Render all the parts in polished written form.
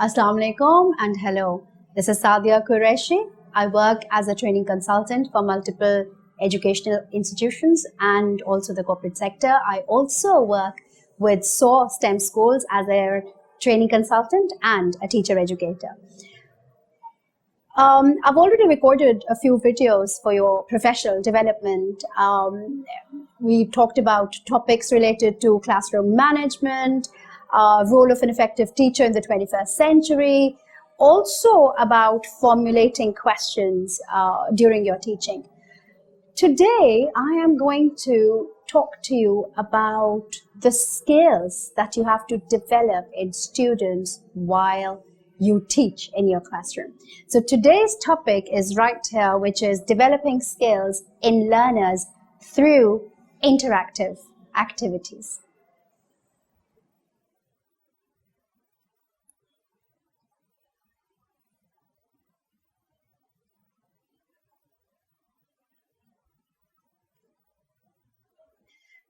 Assalamu alaikum and hello. This is Sadia Qureshi. I work as a training consultant for multiple educational institutions and also the corporate sector. I also work with SOAR STEM schools as a training consultant and a teacher educator. I've already recorded a few videos for your professional development. We've talked about topics related to classroom management, role of an effective teacher in the 21st century, also about formulating questions during your teaching. Today, I am going to talk to you about the skills that you have to develop in students while you teach in your classroom. So today's topic is right here, which is developing skills in learners through interactive activities.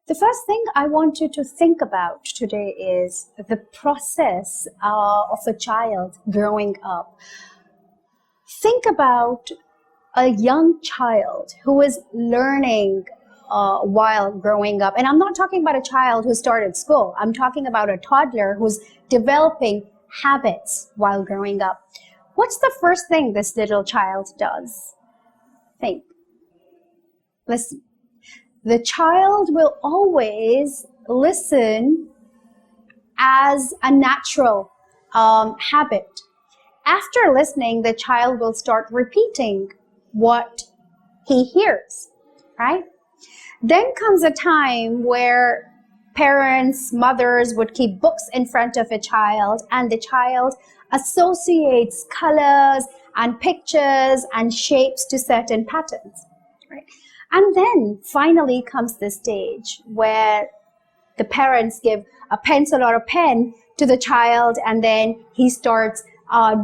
The first thing I want you to think about today is the process of a child growing up. Think about a young child who is learning while growing up. And I'm not talking about a child who started school. I'm talking about a toddler who's developing habits while growing up. What's the first thing this little child does? Think. Listen. The child will always listen as a natural habit. After listening, the child will start repeating what he hears, right? Then comes a time where parents, mothers would keep books in front of a child, and the child associates colors and pictures and shapes to certain patterns, right? And then finally comes the stage where the parents give a pencil or a pen to the child, and then he starts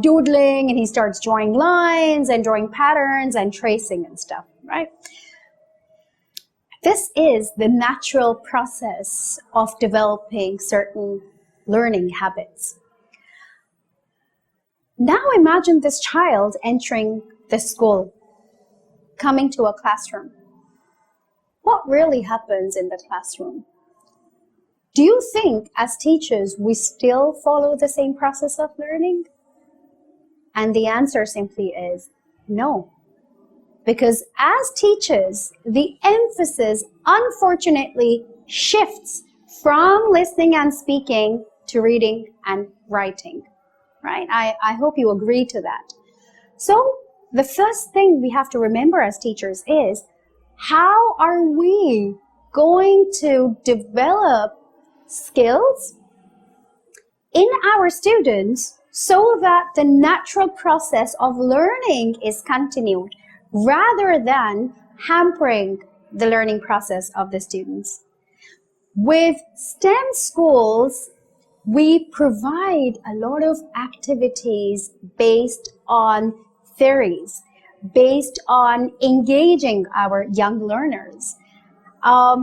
doodling, and he starts drawing lines and drawing patterns and tracing and stuff, right? This is the natural process of developing certain learning habits. Now imagine this child entering the school, coming to a classroom. What really happens in the classroom? Do you think as teachers we still follow the same process of learning? And the answer simply is no. Because as teachers, the emphasis unfortunately shifts from listening and speaking to reading and writing, right? I hope you agree to that. So the first thing we have to remember as teachers is, how are we going to develop skills in our students so that the natural process of learning is continued rather than hampering the learning process of the students? With STEM schools, we provide a lot of activities based on theories, based on engaging our young learners.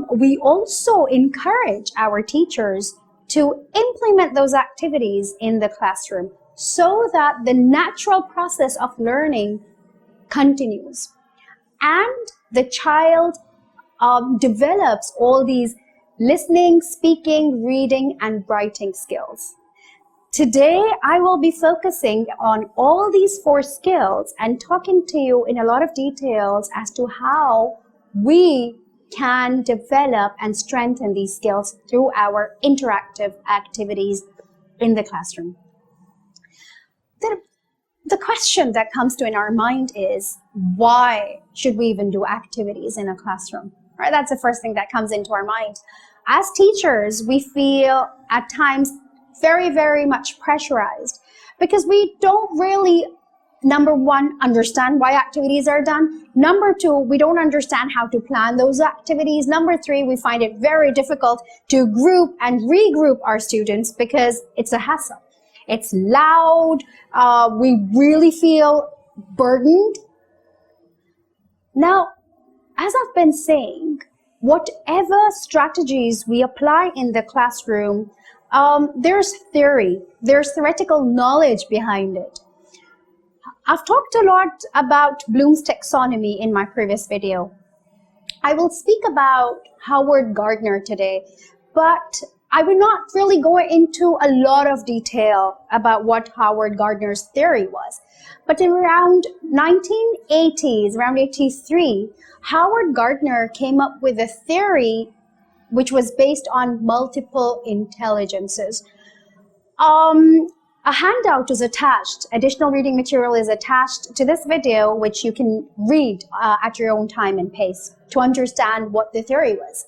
We also encourage our teachers to implement those activities in the classroom so that the natural process of learning continues. And the child develops all these listening, speaking, reading, and writing skills. Today, I will be focusing on all these 4 skills and talking to you in a lot of details as to how we can develop and strengthen these skills through our interactive activities in the classroom. The question that comes to in our mind is, why should we even do activities in a classroom? Right? That's the first thing that comes into our mind. As teachers, we feel at times very, very much pressurized because we don't really, number one, understand why activities are done. Number 2, we don't understand how to plan those activities. Number 3, we find it very difficult to group and regroup our students because it's a hassle. It's loud. We really feel burdened. Now, as I've been saying, whatever strategies we apply in the classroom there's theory, there's theoretical knowledge behind it. I've talked a lot about Bloom's taxonomy in my previous video. I will speak about Howard Gardner today, but I will not really go into a lot of detail about what Howard Gardner's theory was. But in around 1980s, around 83, Howard Gardner came up with a theory which was based on multiple intelligences. A handout is attached, additional reading material is attached to this video, which you can read at your own time and pace to understand what the theory was.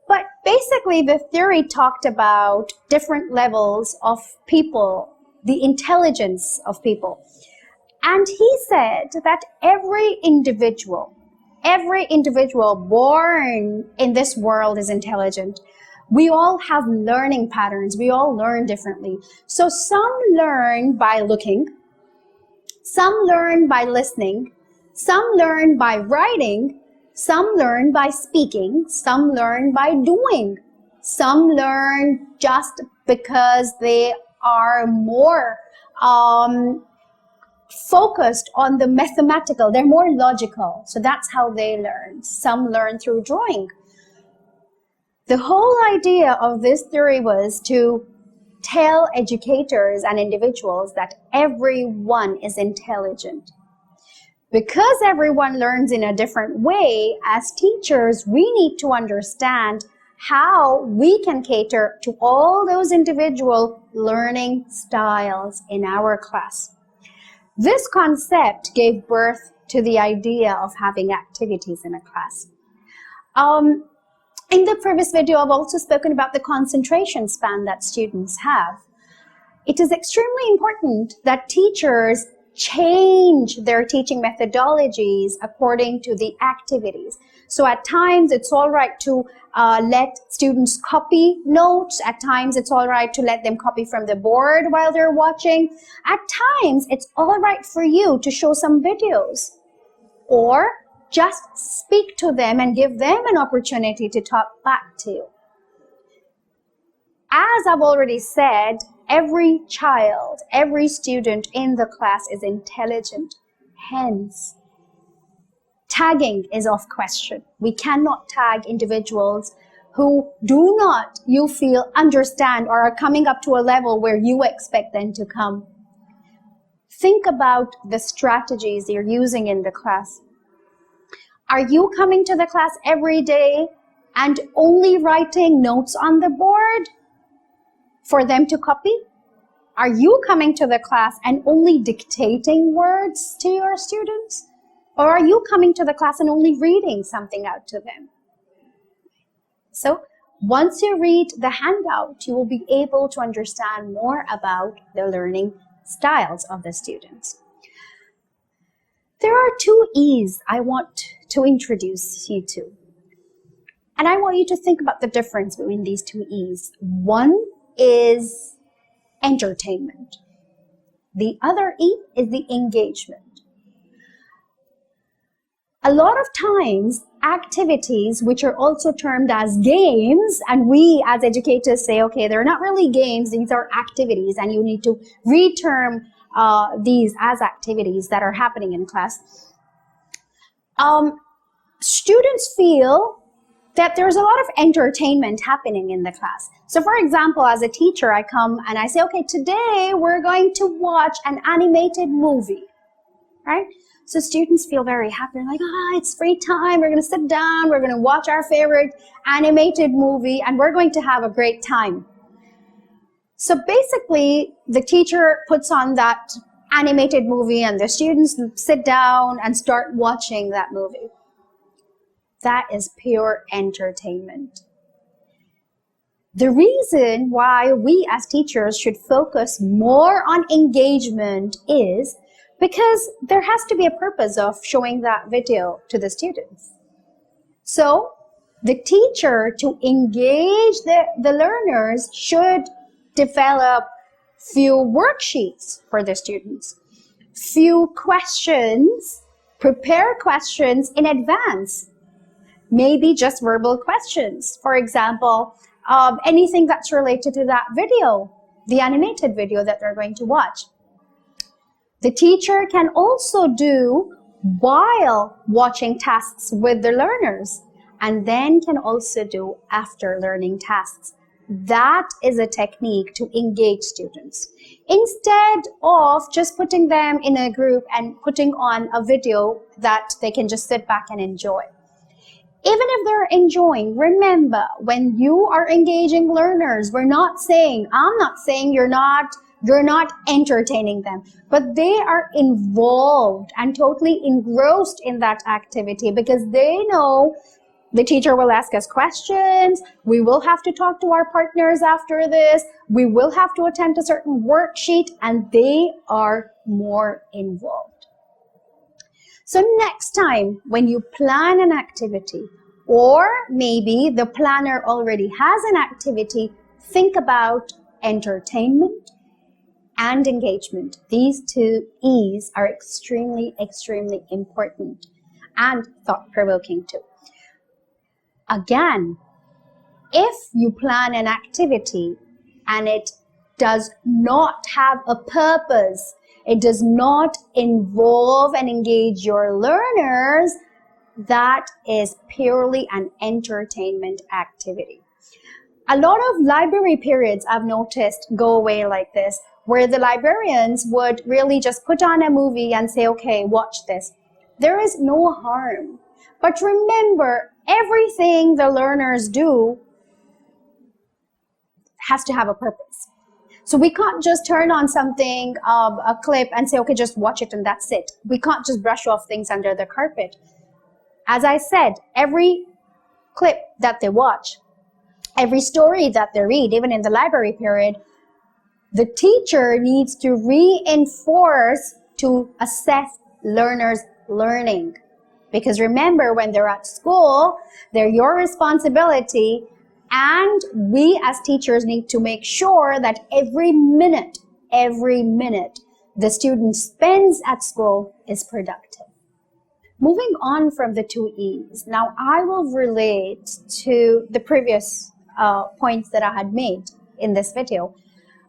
But basically, the theory talked about different levels of people, the intelligence of people. And he said that every individual born in this world is intelligent. We all have learning patterns. We all learn differently. So some learn by looking, some learn by listening, some learn by writing, some learn by speaking, some learn by doing, some learn just because they are more focused on the mathematical. They're more logical. So that's how they learn. Some learn through drawing. The whole idea of this theory was to tell educators and individuals that everyone is intelligent. Because everyone learns in a different way, as teachers, we need to understand how we can cater to all those individual learning styles in our class. This concept gave birth to the idea of having activities in a class. In the previous video, I've also spoken about the concentration span that students have. It is extremely important that teachers change their teaching methodologies according to the activities. So at times, it's all right to let students copy notes. At times, it's all right to let them copy from the board while they're watching. At times, it's all right for you to show some videos or just speak to them and give them an opportunity to talk back to you. As I've already said, every child, every student in the class is intelligent. Hence, tagging is off question. We cannot tag individuals who do not, you feel, understand or are coming up to a level where you expect them to come. Think about the strategies you're using in the class. Are you coming to the class every day and only writing notes on the board for them to copy? Are you coming to the class and only dictating words to your students? Or are you coming to the class and only reading something out to them? So once you read the handout, you will be able to understand more about the learning styles of the students. There are 2 E's I want to introduce you to. And I want you to think about the difference between these 2 E's. One is entertainment. The other E is the engagement. A lot of times, activities, which are also termed as games, and we as educators say, okay, they're not really games, these are activities, and you need to reterm these as activities that are happening in class. Students feel that there's a lot of entertainment happening in the class. So for example, as a teacher, I come and I say, okay, today we're going to watch an animated movie, right? So students feel very happy. They're like, it's free time. We're going to sit down. We're going to watch our favorite animated movie, and we're going to have a great time. So basically, the teacher puts on that animated movie, and the students sit down and start watching that movie. That is pure entertainment. The reason why we as teachers should focus more on engagement is because there has to be a purpose of showing that video to the students. So the teacher, to engage the learners, should develop few worksheets for the students, few questions, prepare questions in advance, maybe just verbal questions. For example, anything that's related to that video, the animated video that they're going to watch. The teacher can also do while watching tasks with the learners, and then can also do after learning tasks. That is a technique to engage students. Instead of just putting them in a group and putting on a video that they can just sit back and enjoy. Even if they're enjoying, remember, when you are engaging learners, I'm not saying you're not entertaining them, but they are involved and totally engrossed in that activity because they know the teacher will ask us questions, we will have to talk to our partners after this, we will have to attempt a certain worksheet, and they are more involved. So next time when you plan an activity, or maybe the planner already has an activity, think about entertainment and engagement. These two E's are extremely, extremely important and thought-provoking too. Again, if you plan an activity and it does not have a purpose, it does not involve and engage your learners, that is purely an entertainment activity. A lot of library periods I've noticed go away like this, where the librarians would really just put on a movie and say, okay, watch this. There is no harm. But remember, everything the learners do has to have a purpose. So we can't just turn on something, a clip, and say, okay, just watch it and that's it. We can't just brush off things under the carpet. As I said, every clip that they watch, every story that they read, even in the library period, the teacher needs to reinforce to assess learners' learning. Because remember, when they're at school, they're your responsibility, and we as teachers need to make sure that every minute the student spends at school is productive. Moving on from the two E's, now I will relate to the previous points that I had made in this video,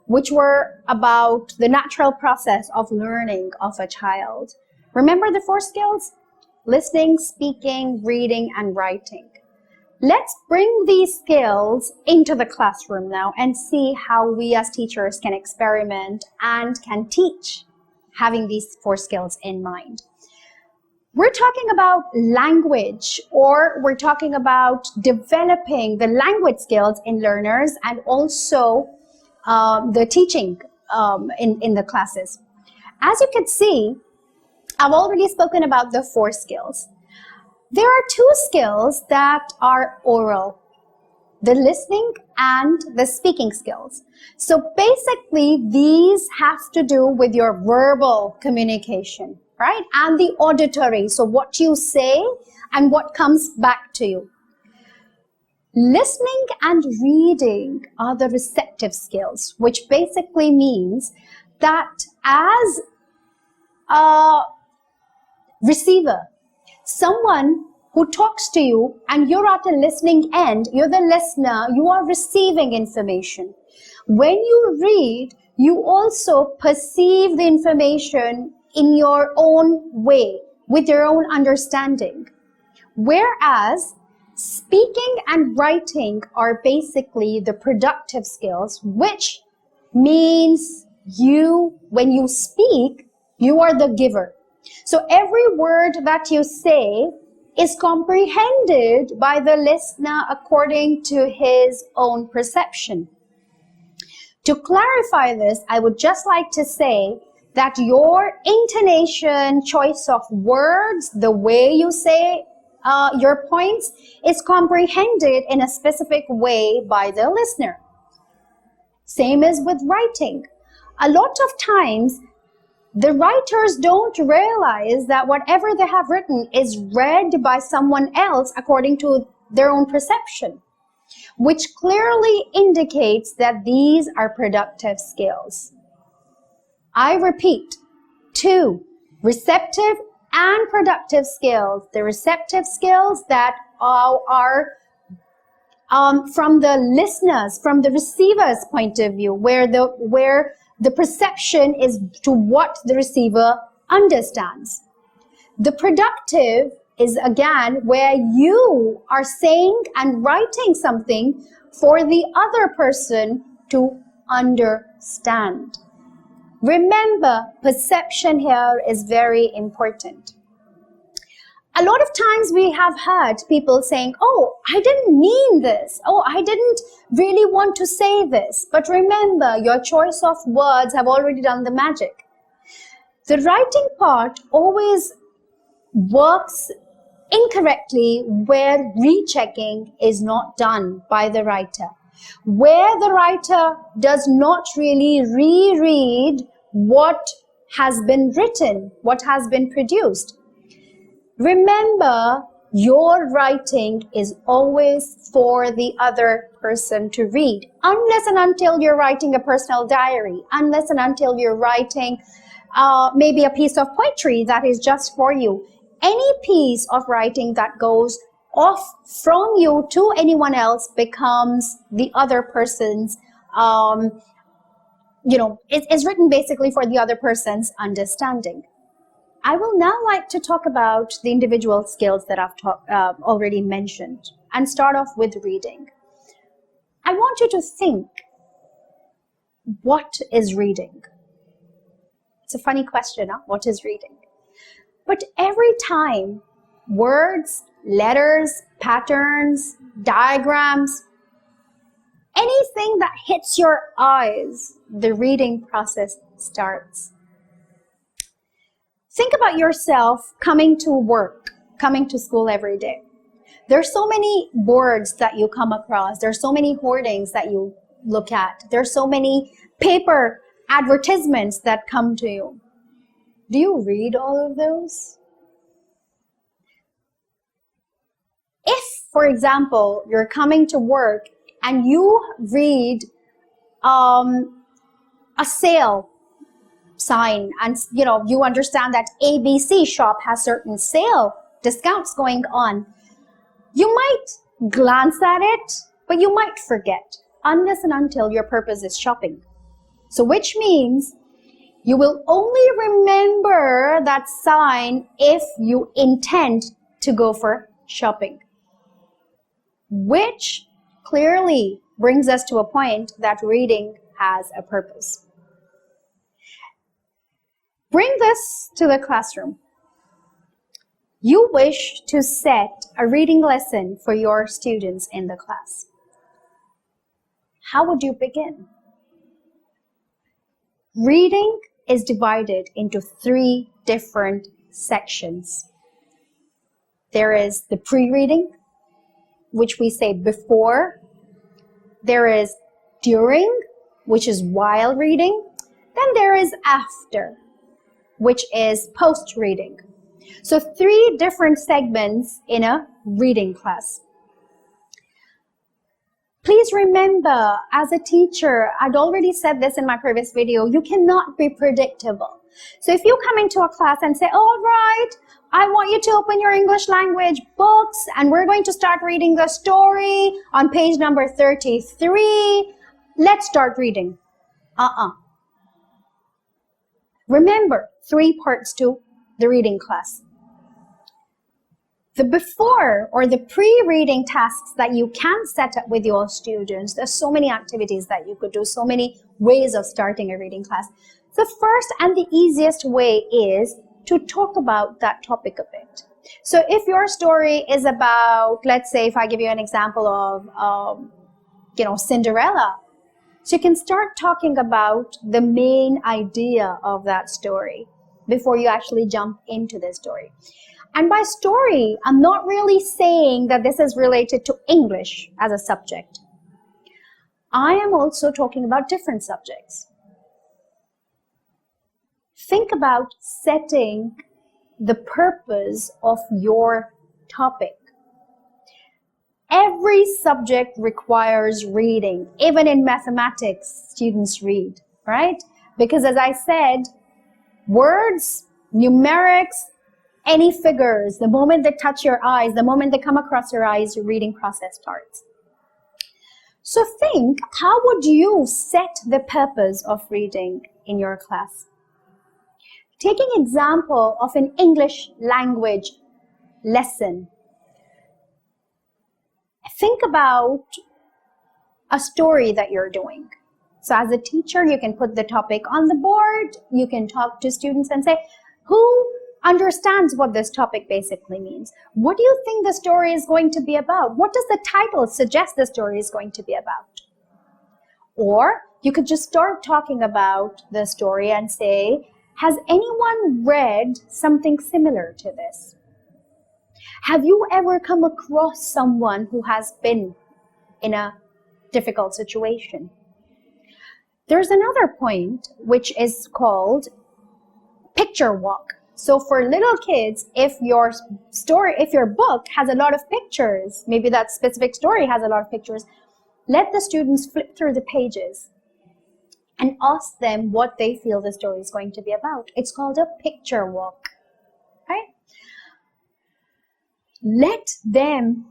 which were about the natural process of learning of a child. Remember the 4 skills? Listening, speaking, reading, and writing. Let's bring these skills into the classroom now and see how we as teachers can experiment and can teach having these 4 skills in mind. We're talking about language, or we're talking about developing the language skills in learners and also the teaching in the classes. As you can see, I've already spoken about the 4 skills. There are 2 skills that are oral, the listening and the speaking skills. So basically, these have to do with your verbal communication, right? And the auditory, so what you say and what comes back to you. Listening and reading are the receptive skills, which basically means that as a receiver, someone who talks to you and you're at a listening end, you're the listener, you are receiving information. When you read, you also perceive the information in your own way, with your own understanding. Whereas speaking and writing are basically the productive skills, which means when you speak, you are the giver. So every word that you say is comprehended by the listener according to his own perception. To clarify this, I would just like to say that your intonation, choice of words, the way you say your points is comprehended in a specific way by the listener. Same as with writing. A lot of times, the writers don't realize that whatever they have written is read by someone else according to their own perception, which clearly indicates that these are productive skills. I repeat, 2 receptive and productive skills. The receptive skills that are from the listeners, from the receiver's point of view, where the perception is to what the receiver understands. The productive is again where you are saying and writing something for the other person to understand. Remember, perception here is very important. A lot of times we have heard people saying, oh, I didn't mean this. Oh, I didn't really want to say this. But remember, your choice of words have already done the magic. The writing part always works incorrectly where rechecking is not done by the writer. Where the writer does not really reread what has been written, what has been produced. Remember, your writing is always for the other person to read, unless and until you're writing a personal diary, unless and until you're writing maybe a piece of poetry that is just for you. Any piece of writing that goes off from you to anyone else becomes the other person's, it's written basically for the other person's understanding. I will now like to talk about the individual skills that I've already mentioned and start off with reading. I want you to think, what is reading? It's a funny question, huh? What is reading? But every time words, letters, patterns, diagrams, anything that hits your eyes, the reading process starts. Think about yourself coming to work, coming to school every day. There's so many boards that you come across. There's so many hoardings that you look at. There's so many paper advertisements that come to you. Do you read all of those? If, for example, you're coming to work and you read a sale sign and you understand that ABC shop has certain sale discounts going on, you might glance at it, but you might forget unless and until your purpose is shopping. So which means you will only remember that sign if you intend to go for shopping, which clearly brings us to a point that reading has a purpose. Bring this to the classroom. You wish to set a reading lesson for your students in the class. How would you begin? Reading is divided into 3 different sections. There is the pre-reading, which we say before. There is during, which is while reading. Then there is after, which is post-reading. So 3 different segments in a reading class. Please remember, as a teacher, I'd already said this in my previous video, you cannot be predictable. So if you come into a class and say, all right, I want you to open your English language books and we're going to start reading the story on page number 33. Let's start reading. Remember, 3 parts to the reading class. The before or the pre-reading tasks that you can set up with your students, there's so many activities that you could do, so many ways of starting a reading class. The first and the easiest way is to talk about that topic a bit. So if your story is about, let's say if I give you an example of, Cinderella, so you can start talking about the main idea of that story before you actually jump into the story. And by story, I'm not really saying that this is related to English as a subject. I am also talking about different subjects. Think about setting the purpose of your topic. Every subject requires reading. Even in mathematics, students read, right? Because as I said, words, numerics, any figures, the moment they touch your eyes, the moment they come across your eyes, your reading process starts. So think, how would you set the purpose of reading in your class? Taking example of an English language lesson, think about a story that you're doing. So as a teacher, you can put the topic on the board, you can talk to students and say, who understands what this topic basically means? What do you think the story is going to be about? What does the title suggest the story is going to be about? Or you could just start talking about the story and say, has anyone read something similar to this? Have you ever come across someone who has been in a difficult situation? There's another point which is called picture walk. So for little kids, if your book has a lot of pictures, maybe that specific story has a lot of pictures, let the students flip through the pages and ask them what they feel the story is going to be about. It's called a picture walk, right? Let them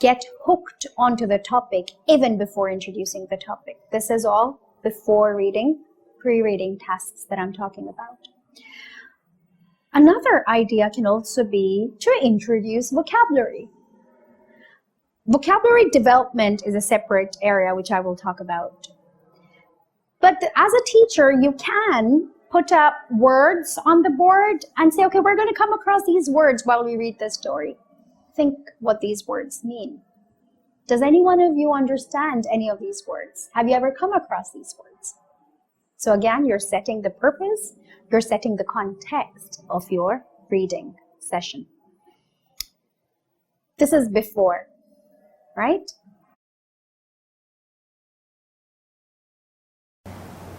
get hooked onto the topic even before introducing the topic. This is all before reading, pre-reading tasks that I'm talking about. Another idea can also be to introduce vocabulary. Vocabulary development is a separate area which I will talk about. But as a teacher, you can put up words on the board and say, okay, we're going to come across these words while we read this story. Think what these words mean. Does any one of you understand any of these words? Have you ever come across these words? So again, you're setting the purpose, you're setting the context of your reading session. This is before, right?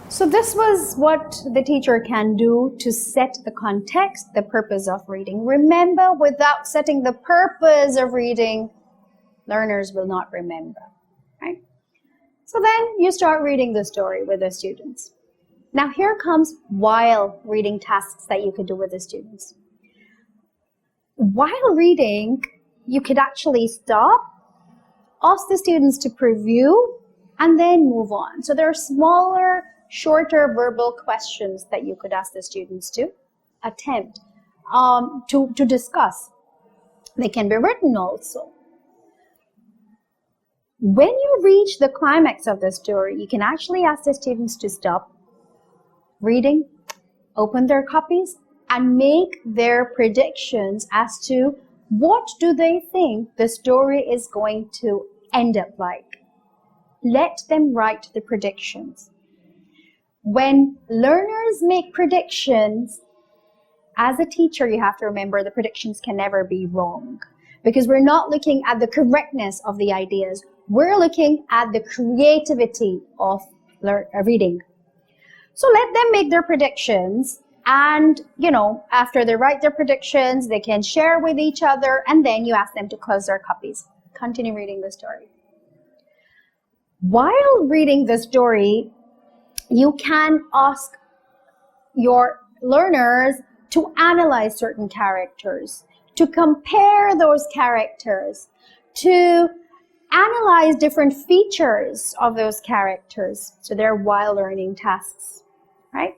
So this was what the teacher can do to set the context, the purpose of reading. Remember, without setting the purpose of reading, learners will not remember, right? So then you start reading the story with the students. Now here comes while reading tasks that you could do with the students. While reading, you could actually stop, ask the students to preview, and then move on. So there are smaller, shorter verbal questions that you could ask the students to attempt to discuss. They can be written also. When you reach the climax of the story, you can actually ask the students to stop reading, open their copies, and make their predictions as to what do they think the story is going to end up like. Let them write the predictions. When learners make predictions, as a teacher, you have to remember the predictions can never be wrong, because we're not looking at the correctness of the ideas. We're looking at the creativity of reading. So let them make their predictions, and after they write their predictions, they can share with each other, and then you ask them to close their copies. Continue reading the story. While reading the story, you can ask your learners to analyze certain characters, to compare those characters, to analyze different features of those characters. So they're while learning tasks, right?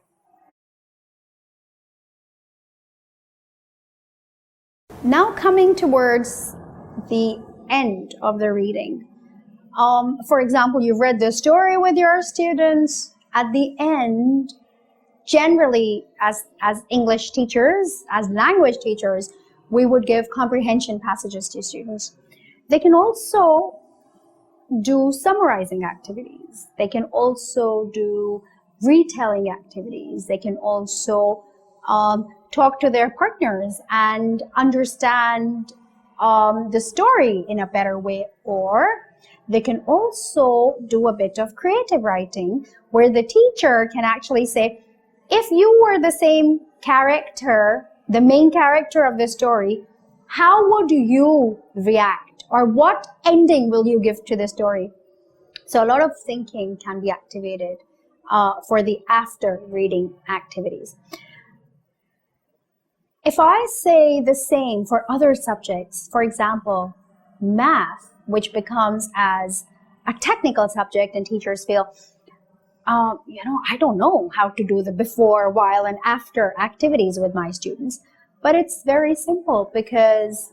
Now coming towards the end of the reading. For example, you've read the story with your students. At the end, generally, as English teachers, as language teachers, we would give comprehension passages to students. They can also do summarizing activities. They can also do retelling activities. They can also talk to their partners and understand the story in a better way, or they can also do a bit of creative writing where the teacher can actually say, if you were the same character, the main character of the story, how would you react? Or what ending will you give to the story? So a lot of thinking can be activated for the after reading activities. If I say the same for other subjects, for example, math, which becomes as a technical subject and teachers feel, I don't know how to do the before, while, and after activities with my students. But it's very simple because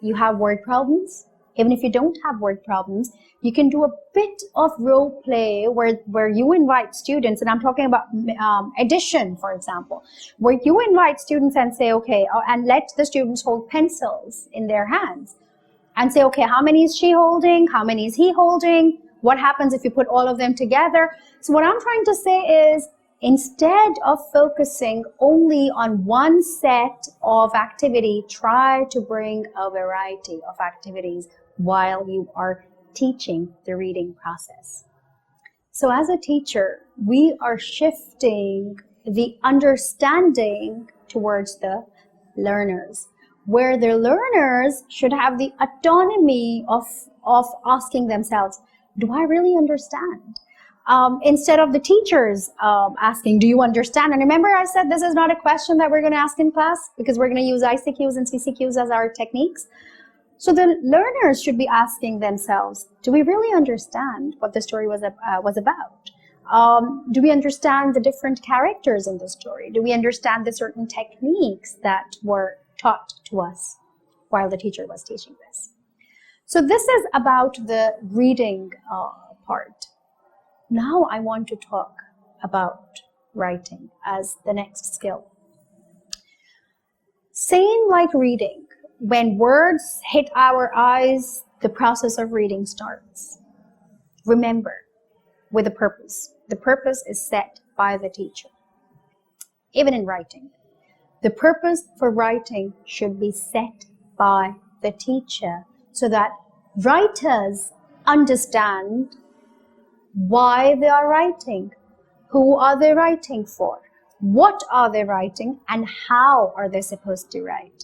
you have word problems. Even if you don't have word problems, you can do a bit of role play where you invite students, and I'm talking about addition, for example, where you invite students and say, okay, and let the students hold pencils in their hands and say, okay, how many is she holding? How many is he holding? What happens if you put all of them together? So what I'm trying to say is, instead of focusing only on one set of activity, try to bring a variety of activities while you are teaching the reading process. So as a teacher, we are shifting the understanding towards the learners, where the learners should have the autonomy of asking themselves, do I really understand? Instead of the teachers asking, do you understand? And remember I said this is not a question that we're going to ask in class because we're going to use ICQs and CCQs as our techniques. So the learners should be asking themselves, do we really understand what the story was about? Do we understand the different characters in the story? Do we understand the certain techniques that were taught to us while the teacher was teaching this? So this is about the reading part. Now I want to talk about writing as the next skill. Same like reading, when words hit our eyes, the process of reading starts. Remember, with a purpose. The purpose is set by the teacher. Even in writing, the purpose for writing should be set by the teacher so that writers understand why they are writing, who are they writing for, what are they writing, and how are they supposed to write.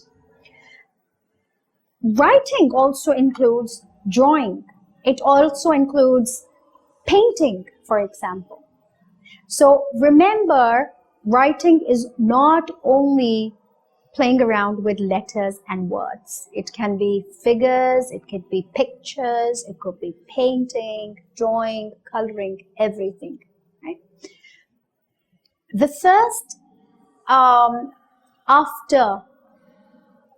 Writing also includes drawing. It also includes painting, for example. So remember, writing is not only playing around with letters and words. It can be figures, it could be pictures, it could be painting, drawing, coloring, everything, right? The first after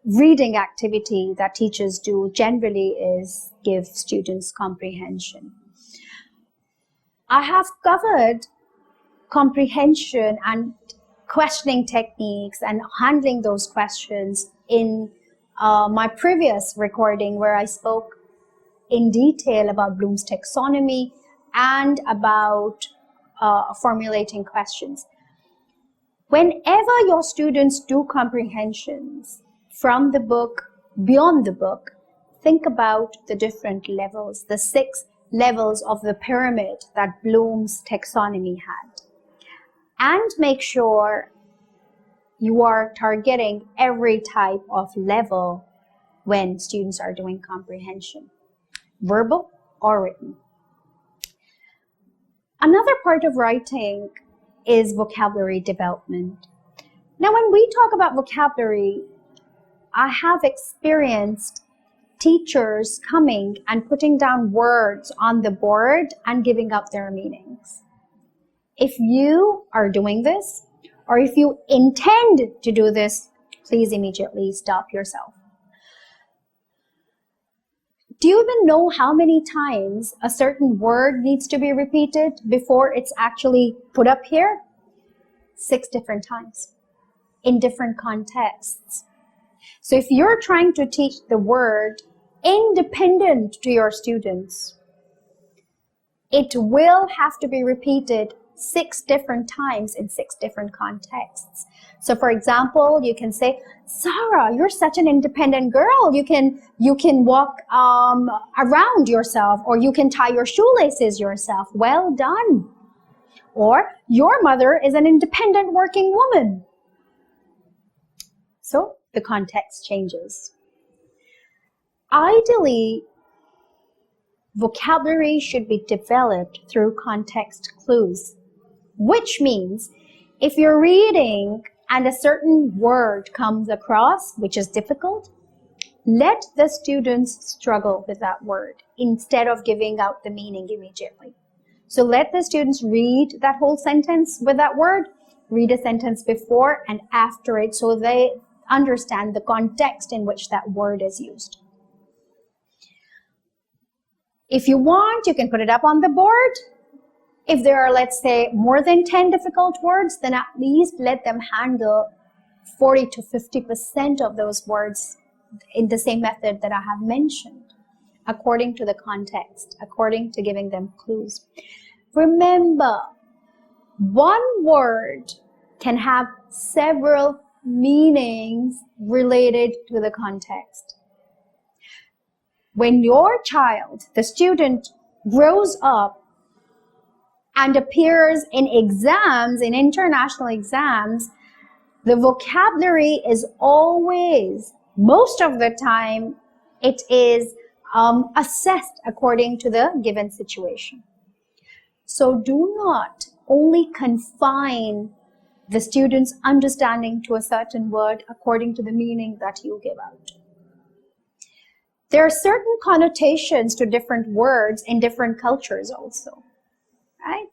reading activity that teachers do generally is give students comprehension. I have covered comprehension and questioning techniques and handling those questions in my previous recording, where I spoke in detail about Bloom's taxonomy and about formulating questions. Whenever your students do comprehensions from the book, beyond the book, think about the different levels, the 6 levels of the pyramid that Bloom's taxonomy had. And make sure you are targeting every type of level when students are doing comprehension, verbal or written. Another part of writing is vocabulary development. Now, when we talk about vocabulary, I have experienced teachers coming and putting down words on the board and giving up their meanings. If you are doing this, or if you intend to do this, please immediately stop yourself. Do you even know how many times a certain word needs to be repeated before it's actually put up here? 6 different times in different contexts. So if you're trying to teach the word independent to your students, it will have to be repeated 6 different times in 6 different contexts. So for example, you can say, Sarah, you're such an independent girl. You can walk around yourself, or you can tie your shoelaces yourself. Well done. Or your mother is an independent working woman. So the context changes. Ideally, vocabulary should be developed through context clues, which means if you're reading and a certain word comes across which is difficult, Let the students struggle with that word instead of giving out the meaning immediately. So let the students read that whole sentence with that word, read a sentence before and after it so they understand the context in which that word is used. If you want, you can put it up on the board. If there are, let's say, more than 10 difficult words, then at least let them handle 40 to 50% of those words in the same method that I have mentioned, according to the context, according to giving them clues. Remember, one word can have several meanings related to the context. When your child, the student, grows up and appears in exams, in international exams, the vocabulary is always, most of the time, it is assessed according to the given situation. So do not only confine the student's understanding to a certain word according to the meaning that you give out. There are certain connotations to different words in different cultures also, right?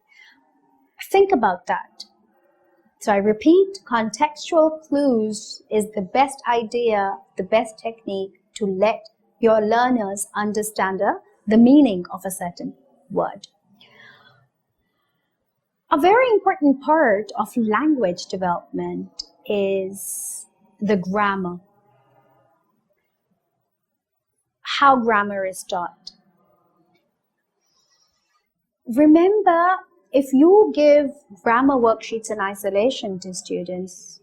Think about that. So I repeat, contextual clues is the best idea, the best technique to let your learners understand the meaning of a certain word. A very important part of language development is the grammar. How grammar is taught. Remember, if you give grammar worksheets in isolation to students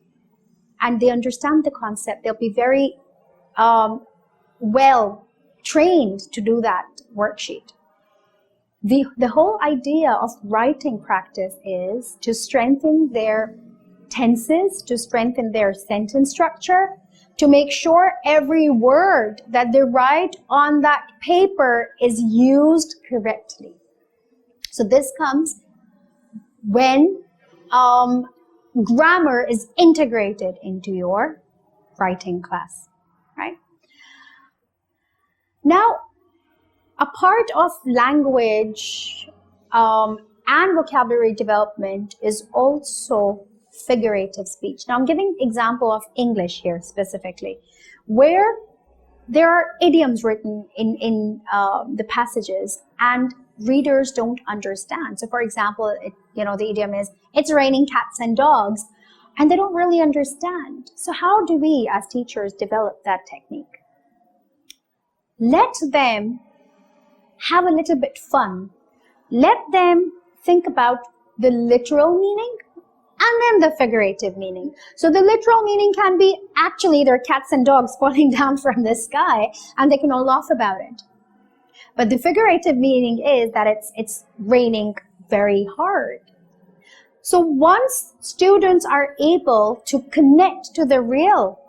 and they understand the concept, they'll be very well trained to do that worksheet. The whole idea of writing practice is to strengthen their tenses, to strengthen their sentence structure, to make sure every word that they write on that paper is used correctly. So this comes when grammar is integrated into your writing class, right? Now, a part of language and vocabulary development is also figurative speech. Now, I'm giving an example of English here specifically, where there are idioms written in the passages and readers don't understand. So, for example, the idiom is, it's raining cats and dogs, and they don't really understand. So how do we as teachers develop that technique? Let them have a little bit fun. Let them think about the literal meaning and then the figurative meaning. So the literal meaning can be, actually there are cats and dogs falling down from the sky and they can all laugh about it. But the figurative meaning is that it's raining very hard. So once students are able to connect to the real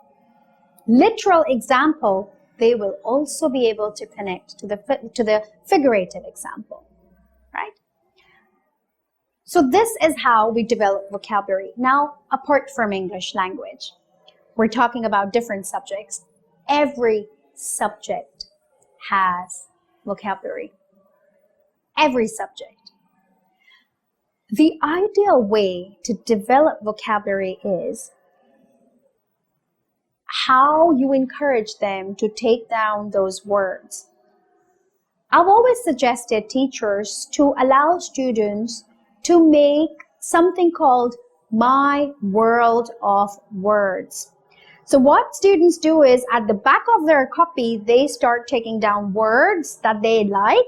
literal example, they will also be able to connect to the figurative example, right? So this is how we develop vocabulary. Now, apart from English language, we're talking about different subjects. Every subject has vocabulary. Every subject. The ideal way to develop vocabulary is how you encourage them to take down those words. I've always suggested teachers to allow students to make something called My World of Words. So what students do is at the back of their copy, they start taking down words that they like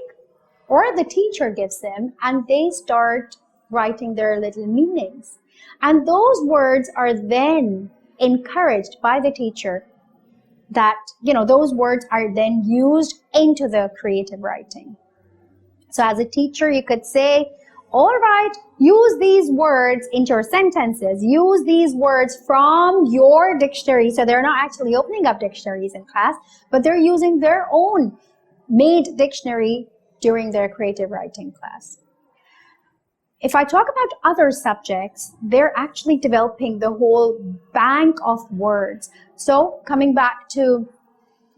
or the teacher gives them, and they start writing their little meanings. And those words are then encouraged by the teacher that, those words are then used into the creative writing. So as a teacher, you could say, all right, use these words into your sentences. Use these words from your dictionary. So they're not actually opening up dictionaries in class, but they're using their own made dictionary during their creative writing class. If I talk about other subjects, they're actually developing the whole bank of words. So coming back to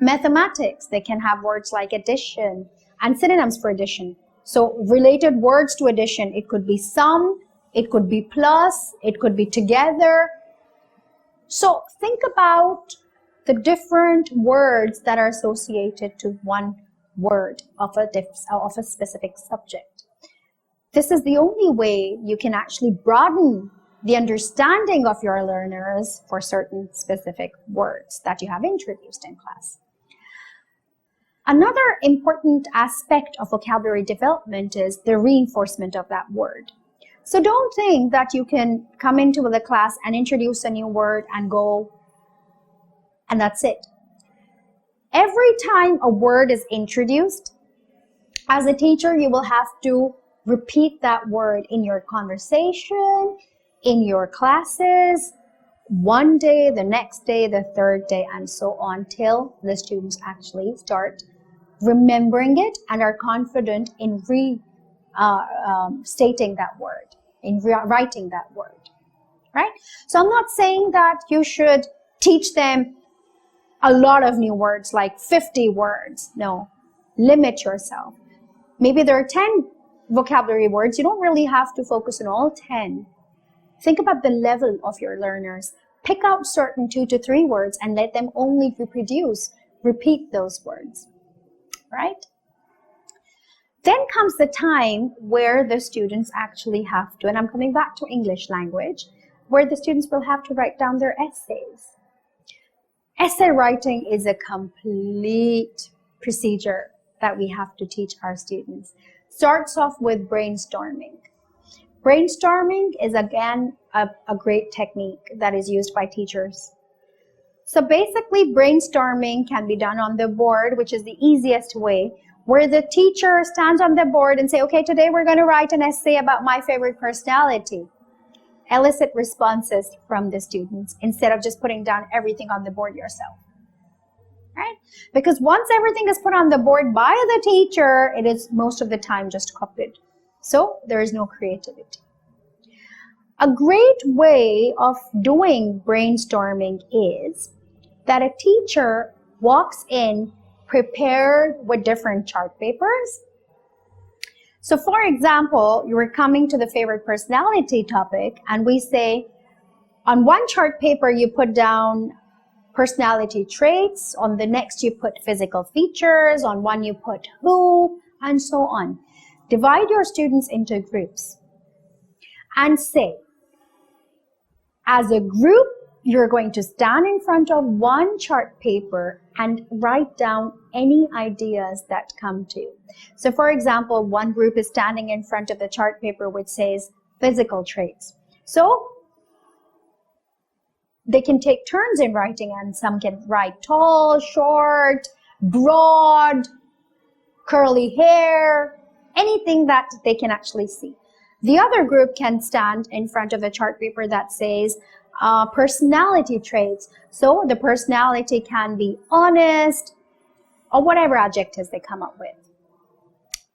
Mathematics, they can have words like addition and synonyms for addition. So related words to addition, it could be sum, it could be plus, it could be together. So think about the different words that are associated to one word of a specific subject. This is the only way you can actually broaden the understanding of your learners for certain specific words that you have introduced in class. Another important aspect of vocabulary development is the reinforcement of that word. So don't think that you can come into the class and introduce a new word and go, and that's it. Every time a word is introduced, as a teacher, you will have to repeat that word in your conversation, in your classes, one day, the next day, the third day, and so on, till the students actually start remembering it and are confident in stating that word, in writing that word, right? So I'm not saying that you should teach them a lot of new words, like 50 words. No, limit yourself. Maybe there are 10 vocabulary words. You don't really have to focus on all 10. Think about the level of your learners. Pick out certain 2 to 3 words and let them only repeat those words, right? Then comes the time where the students actually have to, and I'm coming back to English language, where the students will have to write down their essays. Essay writing is a complete procedure that we have to teach our students. Starts off with brainstorming. Brainstorming is again a great technique that is used by teachers. So basically brainstorming can be done on the board, which is the easiest way, where the teacher stands on the board and say, okay, today we're going to write an essay about my favorite personality. Elicit responses from the students instead of just putting down everything on the board yourself, right? Because once everything is put on the board by the teacher, it is most of the time just copied. So there is no creativity. A great way of doing brainstorming is that a teacher walks in prepared with different chart papers. So for example, you were coming to the favorite personality topic and we say, on one chart paper you put down personality traits, on the next you put physical features, on one you put who, and so on. Divide your students into groups and say, as a group, you're going to stand in front of one chart paper and write down any ideas that come to you. So for example, one group is standing in front of the chart paper which says physical traits. So they can take turns in writing, and some can write tall, short, broad, curly hair, anything that they can actually see. The other group can stand in front of a chart paper that says personality traits. So the personality can be honest or whatever adjectives they come up with.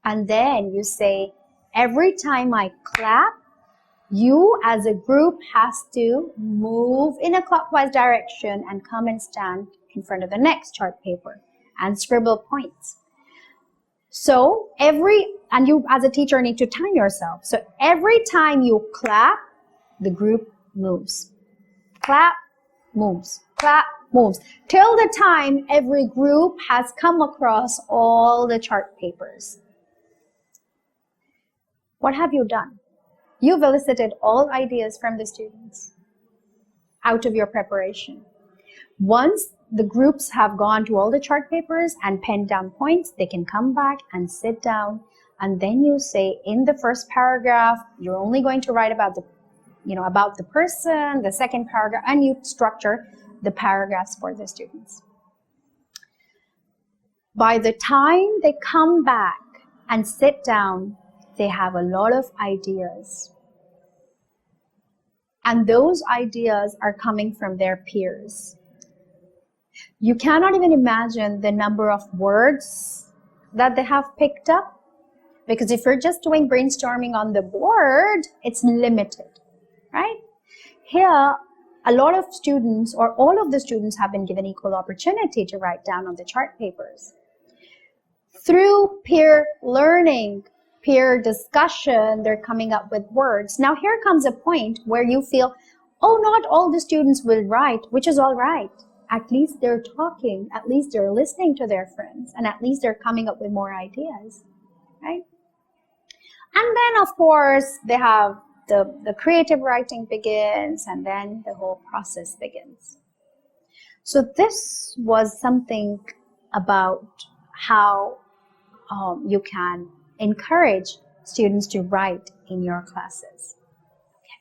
And then you say, every time I clap, you as a group has to move in a clockwise direction and come and stand in front of the next chart paper and scribble points. So and you as a teacher need to time yourself. So every time you clap, the group moves. Clap, moves. Clap, moves. Till the time every group has come across all the chart papers. What have you done? You've elicited all ideas from the students out of your preparation. Once the groups have gone to all the chart papers and penned down points, they can come back and sit down, and then you say in the first paragraph, you're only going to write about the person, the second paragraph, and you structure the paragraphs for the students. By the time they come back and sit down, they have a lot of ideas. And those ideas are coming from their peers. You cannot even imagine the number of words that they have picked up, because if you're just doing brainstorming on the board, it's limited, right? Here, a lot of students, or all of the students, have been given equal opportunity to write down on the chart papers. Through peer learning, peer discussion, they're coming up with words. Now here comes a point where you feel, oh, not all the students will write, which is all right. At least they're talking, at least they're listening to their friends, and at least they're coming up with more ideas, right? And then, of course, they have the creative writing begins, and then the whole process begins. So this was something about how you can encourage students to write in your classes. Okay.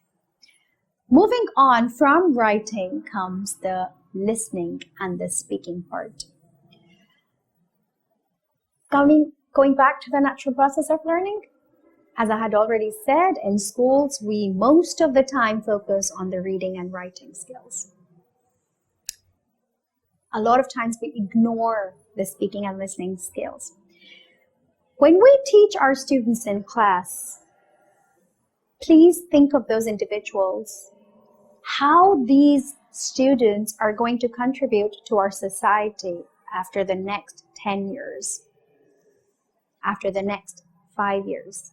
Moving on from writing comes the listening and the speaking part. Going back to the natural process of learning, as I had already said, in schools, we most of the time focus on the reading and writing skills. A lot of times we ignore the speaking and listening skills. When we teach our students in class, please think of those individuals, how these students are going to contribute to our society after the next 10 years, after the next 5 years.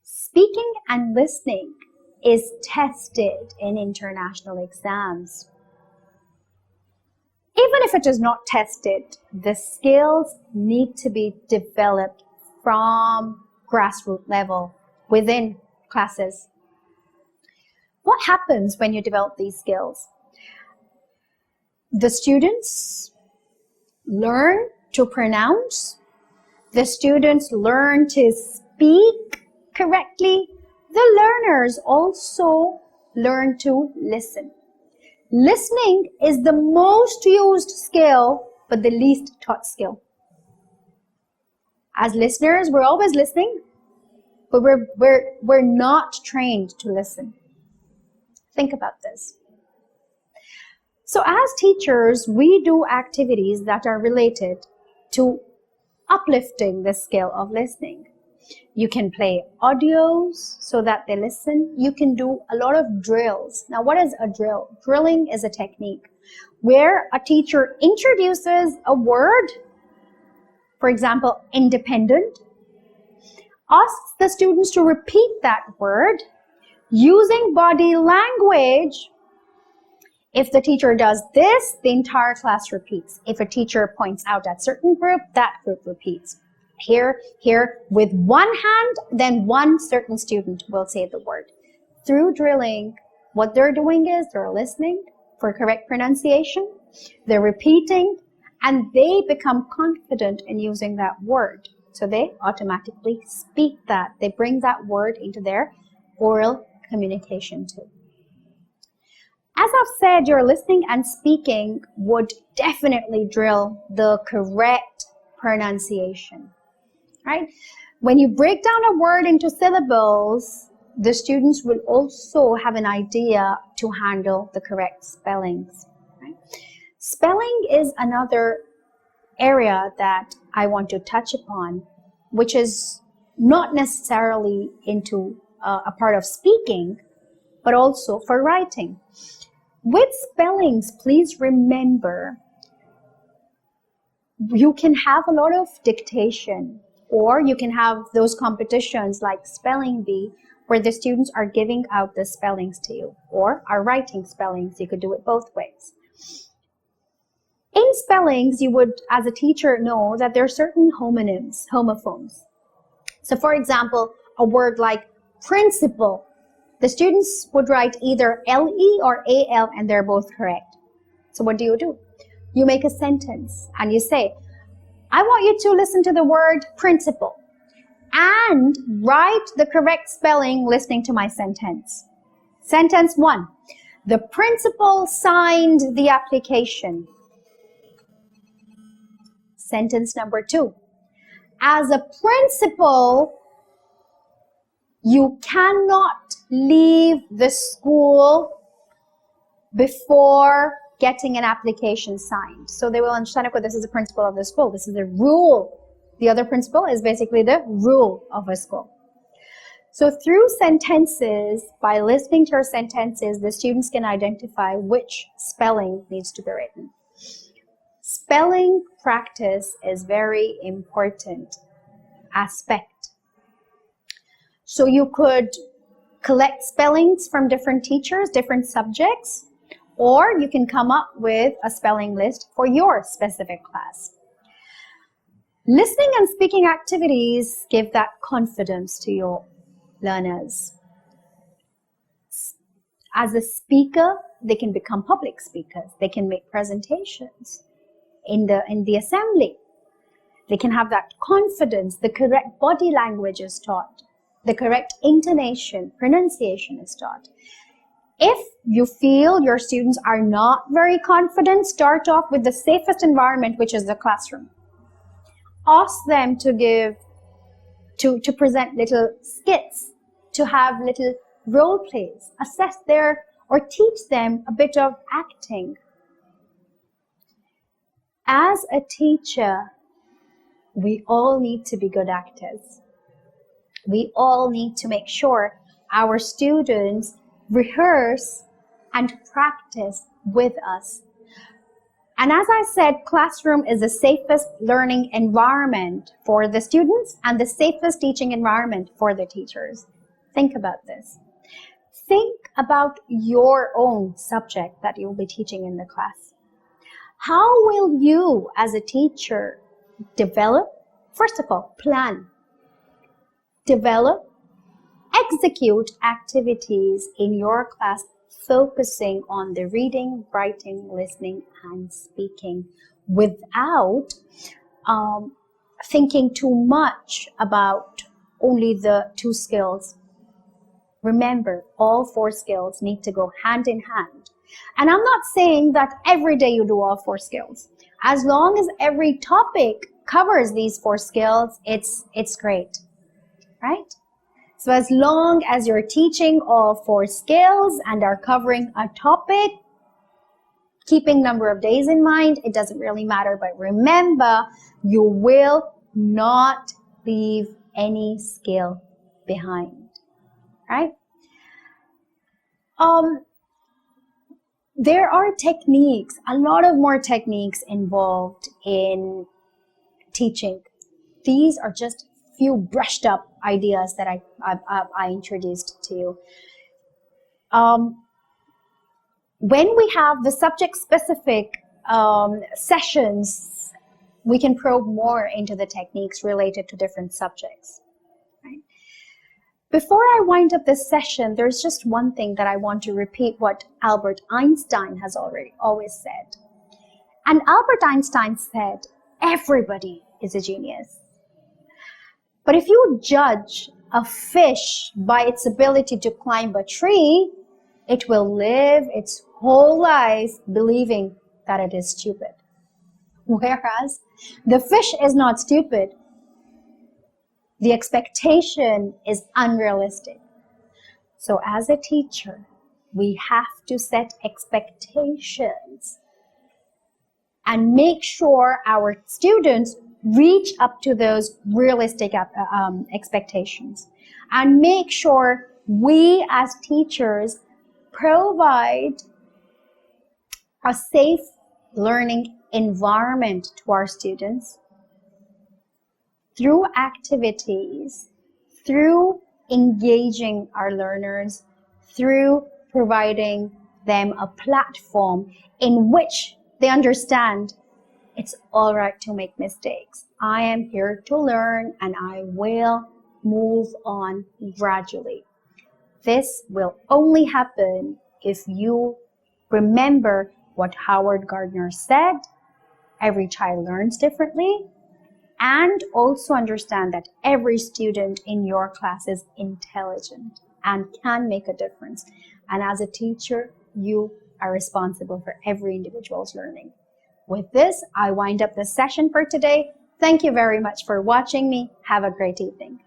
Speaking and listening is tested in international exams. Even if it is not tested, the skills need to be developed from grassroots level within classes. What happens when you develop these skills? The students learn to pronounce. The students learn to speak correctly. The learners also learn to listen. Listening is the most used skill, but the least taught skill. As listeners, we're always listening, but we're not trained to listen. Think about this. So as teachers, we do activities that are related to uplifting the skill of listening. You can play audios so that they listen. You can do a lot of drills. Now, what is a drill? Drilling is a technique where a teacher introduces a word, for example, independent, asks the students to repeat that word using body language. If the teacher does this, the entire class repeats. If a teacher points out at a certain group, that group repeats. Here, with one hand, then one certain student will say the word. Through drilling, what they're doing is they're listening for correct pronunciation, they're repeating, and they become confident in using that word. So they automatically speak that. They bring that word into their oral communication too. As I've said, your listening and speaking would definitely drill the correct pronunciation. Right? When you break down a word into syllables, the students will also have an idea to handle the correct spellings. Right? Spelling is another area that I want to touch upon, which is not necessarily into a part of speaking, but also for writing. With spellings, please remember, you can have a lot of dictation, or you can have those competitions like Spelling Bee, where the students are giving out the spellings to you, or are writing spellings. You could do it both ways. In spellings, you would, as a teacher, know that there are certain homonyms, homophones. So for example, a word like principal, the students would write either LE or AL, and they're both correct. So what do? You make a sentence and you say, I want you to listen to the word principal and write the correct spelling listening to my sentence. Sentence 1, the principal signed the application. Sentence number 2, as a principal, you cannot leave the school before getting an application signed. So they will understand, okay, this is the principal of the school. This is the rule. The other principal is basically the rule of a school. So through sentences, by listening to your sentences, the students can identify which spelling needs to be written. Spelling practice is very important aspect. So you could collect spellings from different teachers, different subjects, or you can come up with a spelling list for your specific class. Listening and speaking activities give that confidence to your learners. As a speaker, they can become public speakers. They can make presentations in the assembly. They can have that confidence. The correct body language is taught. The correct intonation, pronunciation is taught. If you feel your students are not very confident, start off with the safest environment, which is the classroom. Ask them to present little skits, to have little role plays, assess or teach them a bit of acting. As a teacher, we all need to be good actors. We all need to make sure our students rehearse and practice with us. And as I said, classroom is the safest learning environment for the students and the safest teaching environment for the teachers. Think about this. Think about your own subject that you'll be teaching in the class. How will you, as a teacher, develop, first of all, plan, develop, execute activities in your class focusing on the reading, writing, listening, and speaking without thinking too much about only the 2 skills. Remember, all 4 skills need to go hand in hand. And I'm not saying that every day you do all 4 skills. As long as every topic covers these 4 skills, it's great, right? So as long as you're teaching all 4 skills and are covering a topic, keeping number of days in mind, it doesn't really matter. But remember, you will not leave any skill behind, right? There are techniques, a lot of more techniques involved in teaching. These are just few brushed up ideas that I introduced to you. When we have the subject specific sessions, we can probe more into the techniques related to different subjects. Right? Before I wind up this session, there's just one thing that I want to repeat what Albert Einstein has always said. And Albert Einstein said, everybody is a genius. But if you judge a fish by its ability to climb a tree, it will live its whole life believing that it is stupid. Whereas the fish is not stupid. The expectation is unrealistic. So as a teacher, we have to set expectations and make sure our students reach up to those realistic expectations, and make sure we as teachers provide a safe learning environment to our students through activities, through engaging our learners, through providing them a platform in which they understand it's all right to make mistakes. I am here to learn and I will move on gradually. This will only happen if you remember what Howard Gardner said, every child learns differently, and also understand that every student in your class is intelligent and can make a difference. And as a teacher, you are responsible for every individual's learning. With this, I wind up the session for today. Thank you very much for watching me. Have a great evening.